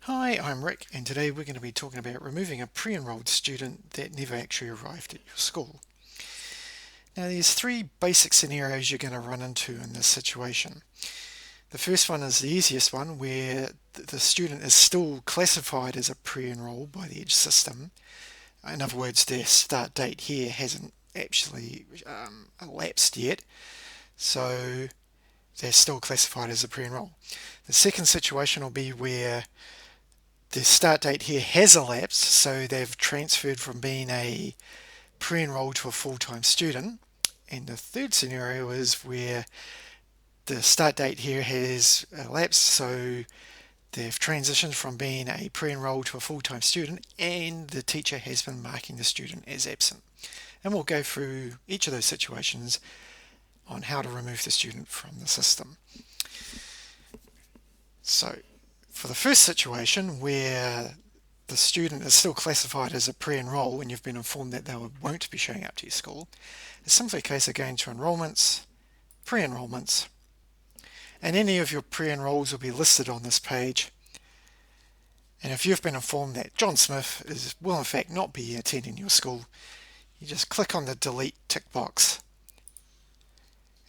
Hi, I'm Rick, and today we're going to be talking about removing a pre-enrolled student that never actually arrived at your school. Now, there's three basic scenarios you're going to run into in this situation. The first one is the easiest one, where the student is still classified as a pre-enrolled by the EDGE system. In other words, their start date here hasn't actually elapsed yet, so they're still classified as a pre-enroll. The second situation will be where the start date here has elapsed, so they've transferred from being a pre-enrolled to a full-time student. And the third scenario is where the start date here has elapsed, so they've transitioned from being a pre-enrolled to a full-time student, and the teacher has been marking the student as absent. And we'll go through each of those situations on how to remove the student from the system. So for the first situation, where the student is still classified as a pre-enroll and you've been informed that they won't be showing up to your school, it's simply a case of going to enrollments, pre-enrollments, and any of your pre-enrolls will be listed on this page. And if you've been informed that John Smith will in fact not be attending your school, you just click on the delete tick box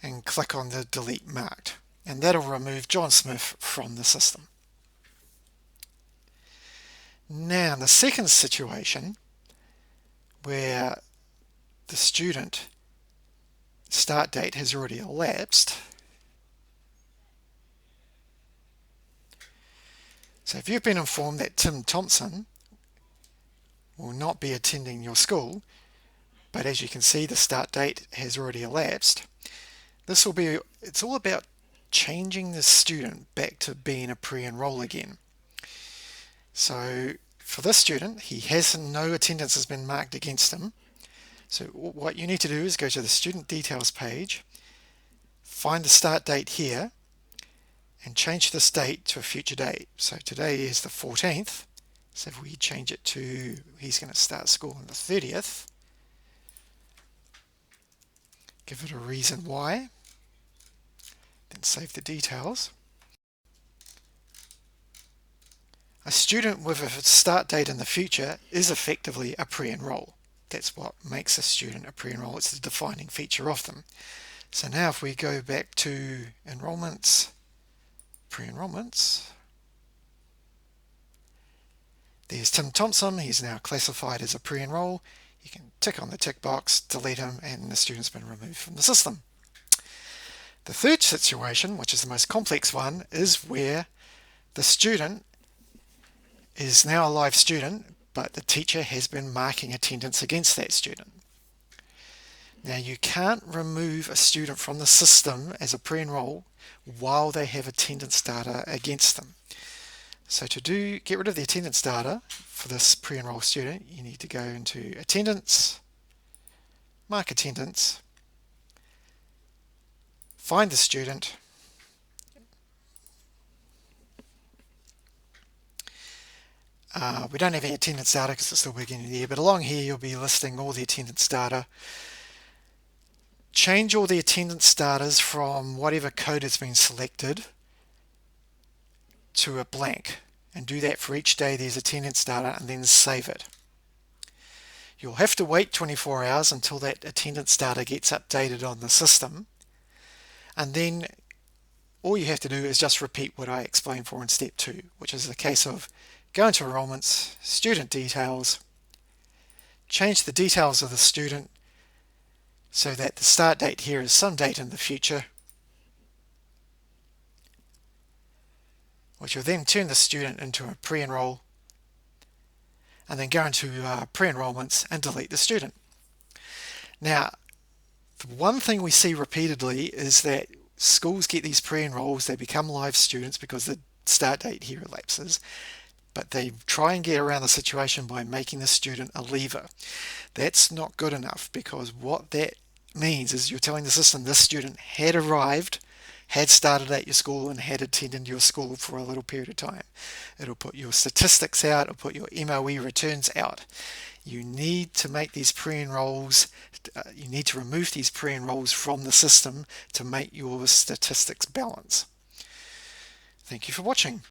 and click on the delete marked, and that'll remove John Smith from the system. Now, in the second situation, where the student start date has already elapsed, so if you've been informed that Tim Thompson will not be attending your school, but as you can see the start date has already elapsed, it's all about changing the student back to being a pre-enroll again. So for this student, no attendance has been marked against him. So what you need to do is go to the student details page, find the start date here, and change this date to a future date. So today is the 14th. So if we change it to, he's going to start school on the 30th, give it a reason why, then save the details. A student with a start date in the future is effectively a pre-enroll. That's what makes a student a pre-enroll. It's the defining feature of them. So now if we go back to enrollments, pre-enrollments, there's Tim Thompson. He's now classified as a pre-enroll. You can tick on the tick box, delete him, and the student's been removed from the system. The third situation, which is the most complex one, is where the student is now a live student, but the teacher has been marking attendance against that student. Now, you can't remove a student from the system as a pre-enroll while they have attendance data against them. So to get rid of the attendance data for this pre-enroll student, you need to go into attendance, mark attendance, find the student, we don't have any attendance data because it's still beginning of the year, but along here you'll be listing all the attendance data. Change all the attendance data from whatever code has been selected to a blank, and do that for each day there's attendance data, and then save it. You'll have to wait 24 hours until that attendance data gets updated on the system, and then all you have to do is just repeat what I explained for in step 2, which is the case of go into enrollments, student details, change the details of the student so that the start date here is some date in the future, which will then turn the student into a pre-enroll, and then go into pre-enrollments and delete the student. Now, the one thing we see repeatedly is that schools get these pre-enrolls, they become live students because the start date here elapses, but they try and get around the situation by making the student a leaver. That's not good enough, because what that means is you're telling the system this student had arrived, had started at your school, and had attended your school for a little period of time. It'll put your statistics out, it'll put your MOE returns out. You need to make these pre-enrolls, you need to remove these pre-enrolls from the system to make your statistics balance. Thank you for watching.